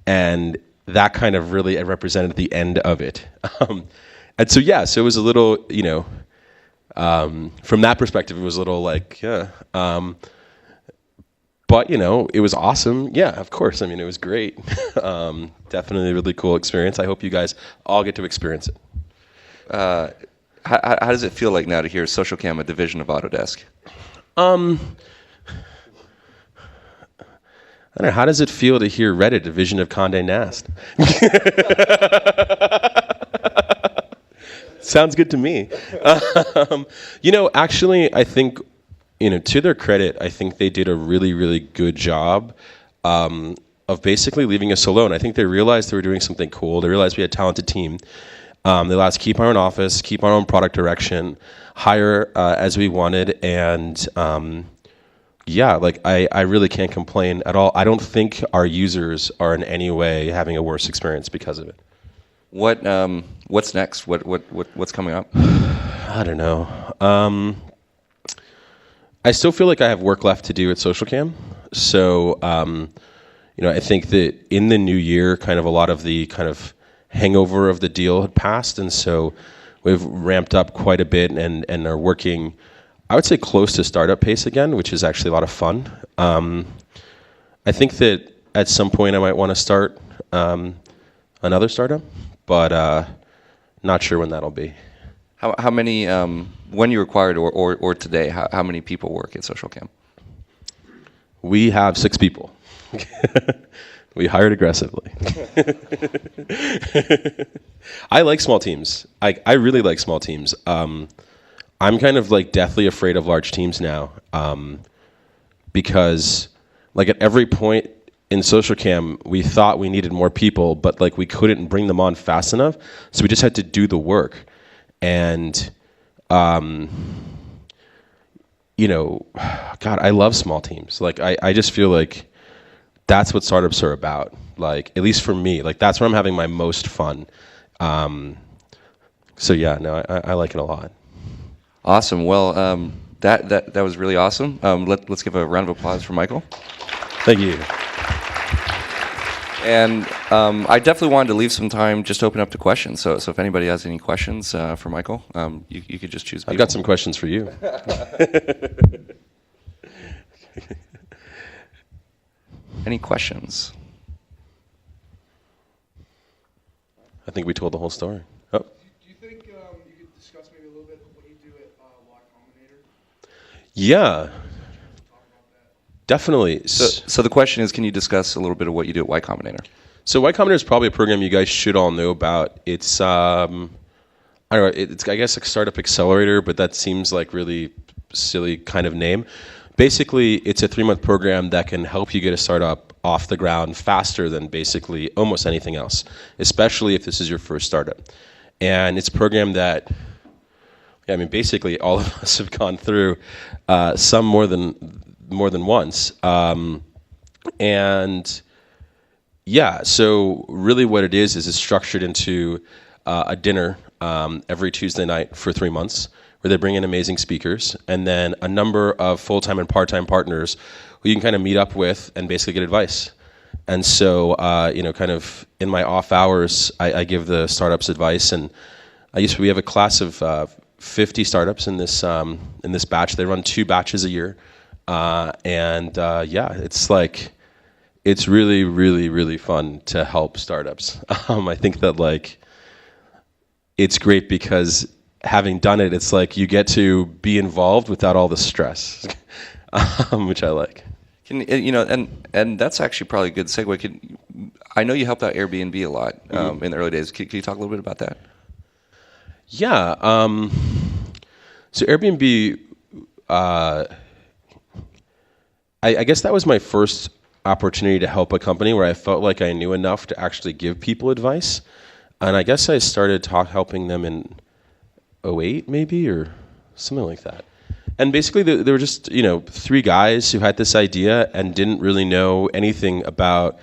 and that kind of really represented the end of it. And so yeah, so it was a little, from that perspective, it was a little like, yeah. But it was awesome. Yeah, of course. I mean, it was great. Definitely a really cool experience. I hope you guys all get to experience it. How does it feel like now to hear Socialcam, a division of Autodesk? I don't know. How does it feel to hear Reddit, a division of Condé Nast? Sounds good to me. Actually, I think, to their credit, I think they did a really, really good job of basically leaving us alone. I think they realized they were doing something cool. They realized we had a talented team. They allowed us to keep our own office, keep our own product direction, hire as we wanted, and I really can't complain at all. I don't think our users are in any way having a worse experience because of it. What's next? What's coming up? I don't know. I still feel like I have work left to do at Socialcam. So, I think that in the new year, kind of a lot of the kind of hangover of the deal had passed, and so we've ramped up quite a bit and are working, I would say, close to startup pace again, which is actually a lot of fun. I think that at some point I might want to start another startup, but not sure when that'll be. How many, when you acquired or today, how many people work at Socialcam? We have 6 people. We hired aggressively. I like small teams. I really like small teams. I'm kind of like deathly afraid of large teams now, because like at every point in Socialcam, we thought we needed more people, but like we couldn't bring them on fast enough, so we just had to do the work. And, God, I love small teams. Like, I just feel like that's what startups are about. Like, at least for me, like that's where I'm having my most fun. So yeah, no, I like it a lot. Awesome. Well, that was really awesome. Let's give a round of applause for Michael. Thank you. And I definitely wanted to leave some time just to open up to questions. So if anybody has any questions for Michael, you could just choose people. I've got some questions for you. Any questions? I think we told the whole story. Oh. Do you think you could discuss maybe a little bit what you do at Y Combinator? Yeah. Definitely. So the question is, can you discuss a little bit of what you do at Y Combinator? So Y Combinator is probably a program you guys should all know about. It's I don't know. It's I guess a startup accelerator, but that seems like really silly kind of name. Basically, it's a 3-month program that can help you get a startup off the ground faster than basically almost anything else, especially if this is your first startup. And it's a program that, basically all of us have gone through, some more than once. And yeah, so really what it is it's structured into a dinner every Tuesday night for 3 months, where they bring in amazing speakers, and then a number of full-time and part-time partners who you can kind of meet up with and basically get advice. And so, kind of in my off hours, I give the startups advice, and we have a class of 50 startups in this batch. They run 2 batches a year, it's really, really, really fun to help startups. I think that it's great because having done it, it's like you get to be involved without all the stress, which I like. And that's actually probably a good segue. I know you helped out Airbnb a lot in the early days. Can you talk a little bit about that? Yeah. So Airbnb, I guess that was my first opportunity to help a company where I felt like I knew enough to actually give people advice. And I guess I started helping them in 2008 maybe, or something like that. And basically there were just 3 guys who had this idea and didn't really know anything about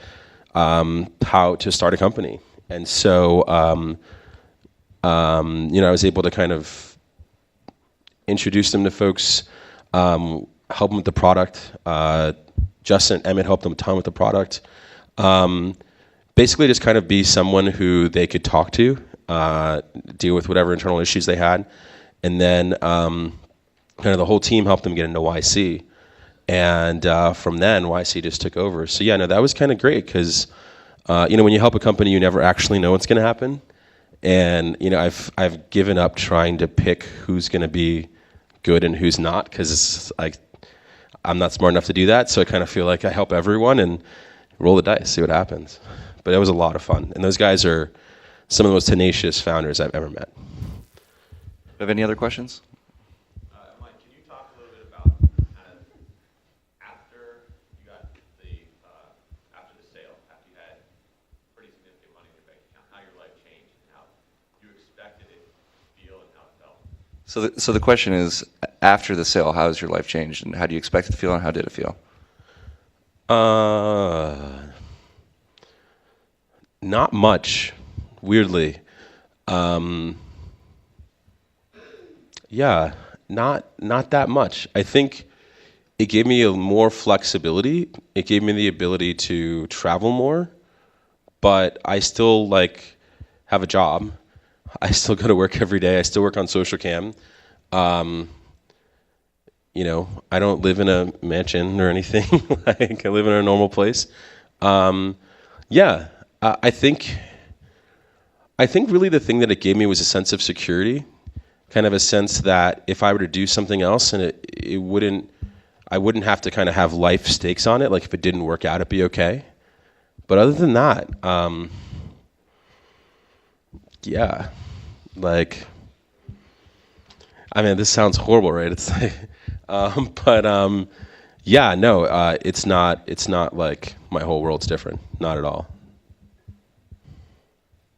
how to start a company. And so I was able to kind of introduce them to folks, help them with the product. Justin and Emmett helped them a ton with the product. basically just kind of be someone who they could talk to, deal with whatever internal issues they had, and then kind of the whole team helped them get into YC. And from then, YC just took over. So yeah, no, that was kind of great because, when you help a company, you never actually know what's going to happen. And I've given up trying to pick who's going to be good and who's not because I'm not smart enough to do that. So I kind of feel like I help everyone and roll the dice, see what happens. But it was a lot of fun. And those guys are some of the most tenacious founders I've ever met. Have any other questions? Mike, can you talk a little bit about kind of after you got after the sale, after you had pretty significant money in your bank account, how your life changed and how you expected it to feel and how it felt? So the question is, after the sale, how has your life changed, and how do you expect it to feel, and how did it feel? Not much, weirdly. Yeah, not that much. I think it gave me more flexibility. It gave me the ability to travel more, but I still have a job. I still go to work every day. I still work on Socialcam. I don't live in a mansion or anything. I live in a normal place. I think really the thing that it gave me was a sense of security, kind of a sense that if I were to do something else and I wouldn't have to kind of have life stakes on it. Like if it didn't work out, it'd be okay. But other than that, this sounds horrible, right? It's like, it's not like my whole world's different. Not at all.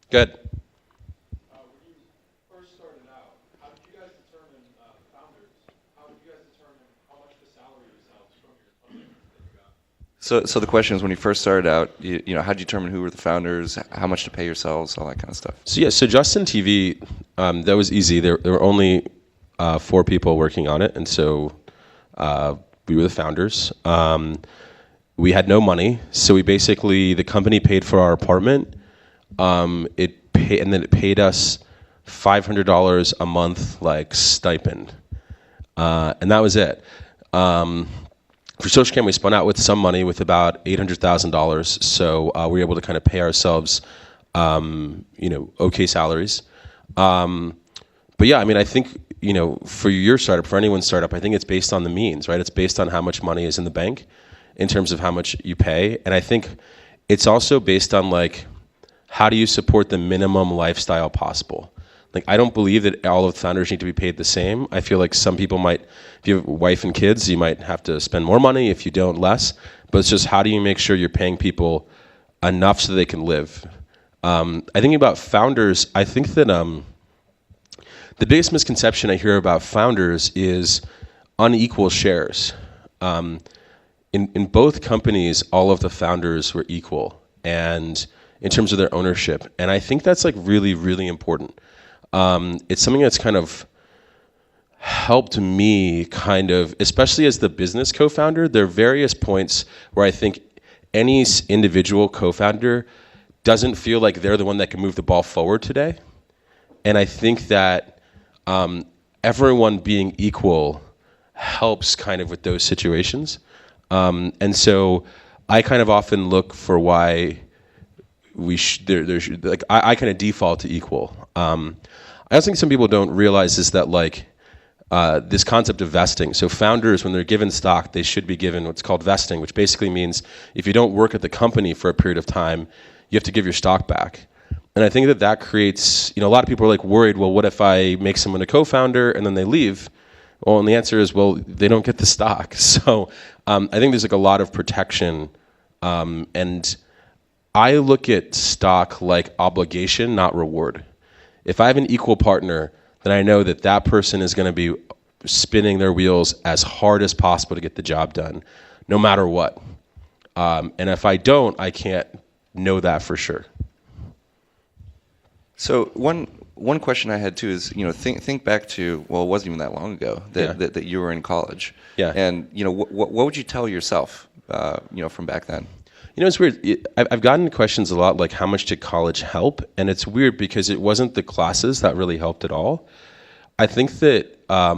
Good. When you first started out, how did you guys determine founders? How did you guys determine how much to salary yourselves from your funding that you got? So the question is, when you first started out, how did you determine who were the founders, how much to pay yourselves, all that kind of stuff? So Justin TV, that was easy. There were only 4 people working on it, and so we were the founders. We had no money, so the company paid for our apartment. It paid us $500 a month stipend, and that was it. For Socialcam, we spun out with some money, with about $800,000. So we were able to kind of pay ourselves, okay salaries. But yeah, I think for your startup, for anyone's startup, I think it's based on the means, right? It's based on how much money is in the bank, in terms of how much you pay, and I think it's also based on how do you support the minimum lifestyle possible? I don't believe that all of the founders need to be paid the same. I feel like some people might, if you have a wife and kids, you might have to spend more money. If you don't, less. But it's just, how do you make sure you're paying people enough so they can live? I think about founders, I think that the biggest misconception I hear about founders is unequal shares. In both companies, all of the founders were equal, and in terms of their ownership. And I think that's really, really important. It's something that's kind of helped me especially as the business co-founder. There are various points where I think any individual co-founder doesn't feel like they're the one that can move the ball forward today. And I think that everyone being equal helps kind of with those situations. And so I kind of often look for why I kind of default to equal. I also think some people don't realize is that this concept of vesting. So founders, when they're given stock, they should be given what's called vesting, which basically means if you don't work at the company for a period of time, you have to give your stock back. And I think that creates, a lot of people are worried, well, what if I make someone a co-founder and then they leave? Well, and the answer is, well, they don't get the stock. So I think there's a lot of protection, and I look at stock like obligation, not reward. If I have an equal partner, then I know that person is going to be spinning their wheels as hard as possible to get the job done, no matter what. And if I don't, I can't know that for sure. So one question I had too is, think back to, well, it wasn't even that long ago that you were in college. Yeah. And what would you tell yourself, from back then? You know, it's weird. I've gotten questions a lot like, how much did college help? And it's weird because it wasn't the classes that really helped at all. I think that, I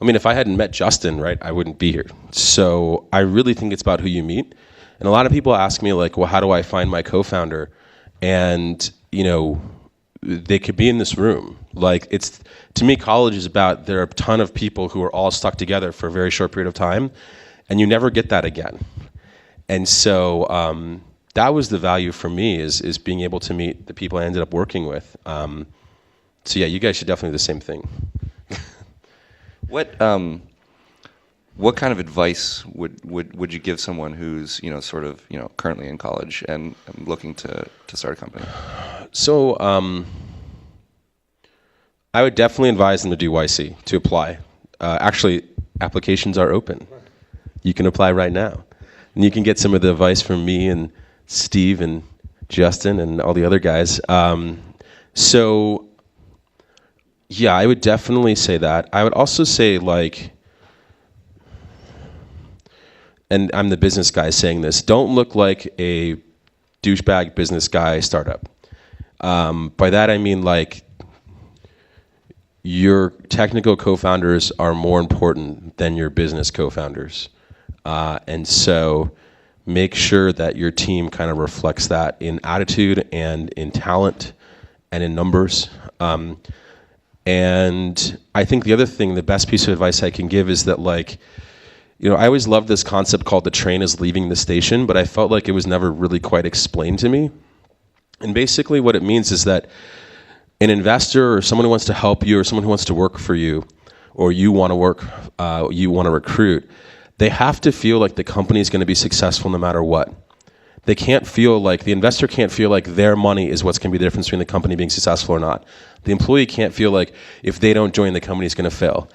mean, if I hadn't met Justin, right, I wouldn't be here. So I really think it's about who you meet. And a lot of people ask me like, well, how do I find my co-founder? And, you know, they could be in this room. Like, it's, to me, college is about, there are a ton of people who are all stuck together for a very short period of time, and you never get that again. And so that was the value for me, is being able to meet the people I ended up working with. So yeah, you guys should definitely do the same thing. What kind of advice would you give someone who's, you know, sort of, you know, currently in college and looking to start a company? So I would definitely advise them to do YC, to apply. Actually, applications are open. You can apply right now. And you can get some of the advice from me and Steve and Justin and all the other guys. So yeah, I would definitely say that. I would also say, like, and I'm the business guy saying this, don't look like a douchebag business guy startup. By that I mean, like, your technical co-founders are more important than your business co-founders. And so make sure that your team kind of reflects that in attitude and in talent and in numbers. And I think the other thing, the best piece of advice I can give is that, like, you know, I always loved this concept called the train is leaving the station, but I felt like it was never really quite explained to me. And basically what it means is that an investor or someone who wants to help you or someone who wants to work for you, or you want to work, you want to recruit, they have to feel like the company is going to be successful no matter what. They can't feel like, the investor can't feel like their money is what's going to be the difference between the company being successful or not. The employee can't feel like if they don't join, the company is going to fail.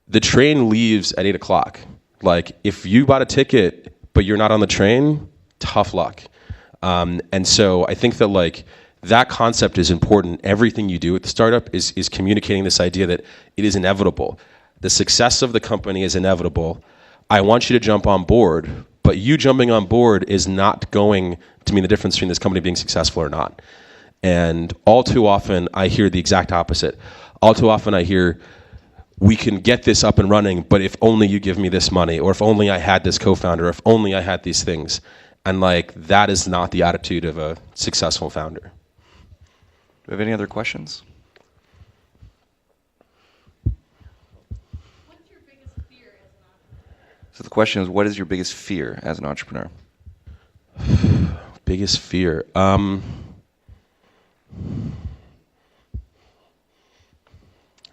The train leaves at 8 o'clock. Like, if you bought a ticket but you're not on the train, tough luck. And so I think that, like, that concept is important. Everything you do at the startup is communicating this idea that it is inevitable. The success of the company is inevitable. I want you to jump on board, but you jumping on board is not going to mean the difference between this company being successful or not. And all too often, I hear the exact opposite. All too often, I hear, we can get this up and running, but if only you give me this money, or if only I had this co-founder, or if only I had these things. And, like, that is not the attitude of a successful founder. Do we have any other questions? What's your biggest fear as an entrepreneur? So the question is, what is your biggest fear as an entrepreneur? Biggest fear. I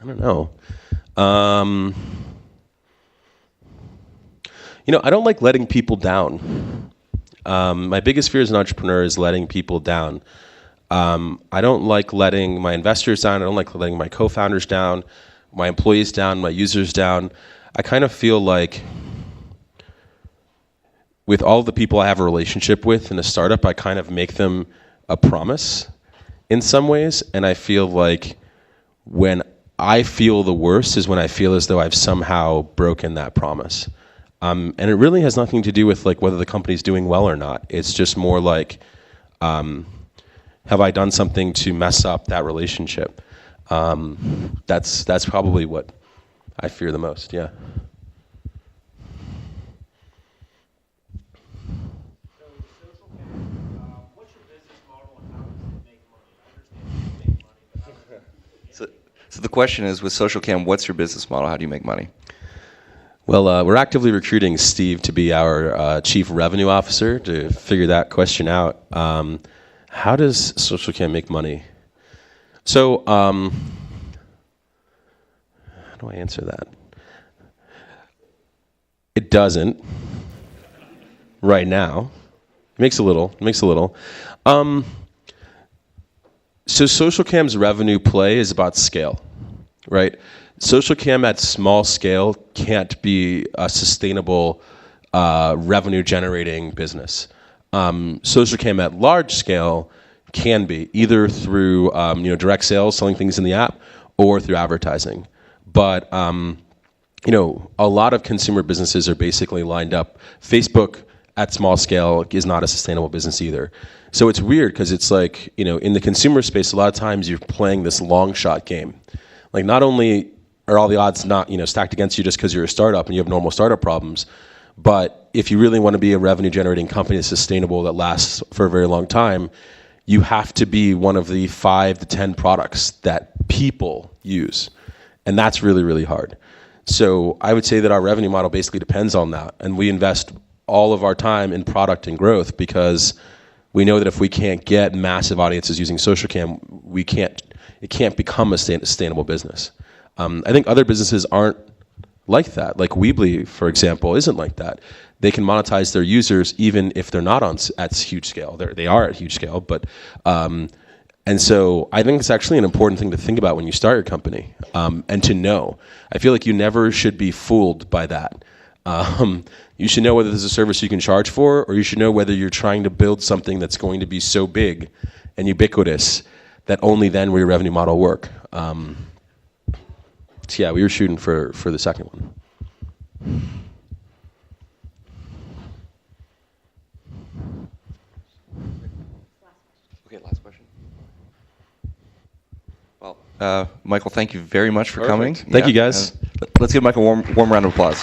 don't know. You know, I don't like letting people down. My biggest fear as an entrepreneur is letting people down. I don't like letting my investors down. I don't like letting my co-founders down, my employees down, my users down. I kind of feel like with all the people I have a relationship with in a startup, I kind of make them a promise in some ways. And I feel like when I feel the worst is when I feel as though I've somehow broken that promise. And it really has nothing to do with, like, whether the company's doing well or not. It's just more like, have I done something to mess up that relationship? That's probably what I fear the most, yeah. So Socialcam, what's your business model and how does it make money? I understand you make money, but how does it? So the question is, with Socialcam, what's your business model? How do you make money? Well, we're actively recruiting Steve to be our chief revenue officer to figure that question out. How does Socialcam make money? So, how do I answer that? It doesn't right now. It makes a little. So Socialcam's revenue play is about scale, right? Socialcam at small scale can't be a sustainable revenue generating business. Socialcam at large scale can be, either through direct sales, selling things in the app, or through advertising. But a lot of consumer businesses are basically lined up. Facebook at small scale is not a sustainable business either. So it's weird because it's like, in the consumer space, a lot of times you're playing this long shot game. Like not only are all the odds not, stacked against you just because you're a startup and you have normal startup problems, but if you really want to be a revenue generating company that's sustainable, that lasts for a very long time, you have to be one of the 5 to 10 products that people use. And that's really, really hard. So I would say that our revenue model basically depends on that. And we invest all of our time in product and growth because we know that if we can't get massive audiences using Socialcam, it can't become a sustainable business. I think other businesses aren't like that. Like Weebly, for example, isn't like that. They can monetize their users even if they're not at huge scale. They are at huge scale, but and so I think it's actually an important thing to think about when you start your company, and to know. I feel like you never should be fooled by that. You should know whether there's a service you can charge for, or you should know whether you're trying to build something that's going to be so big and ubiquitous that only then will your revenue model work. So yeah, we were shooting for the second one. Okay, last question. Well, Michael, thank you very much for coming. Thank you, guys. Let's give Michael a warm round of applause.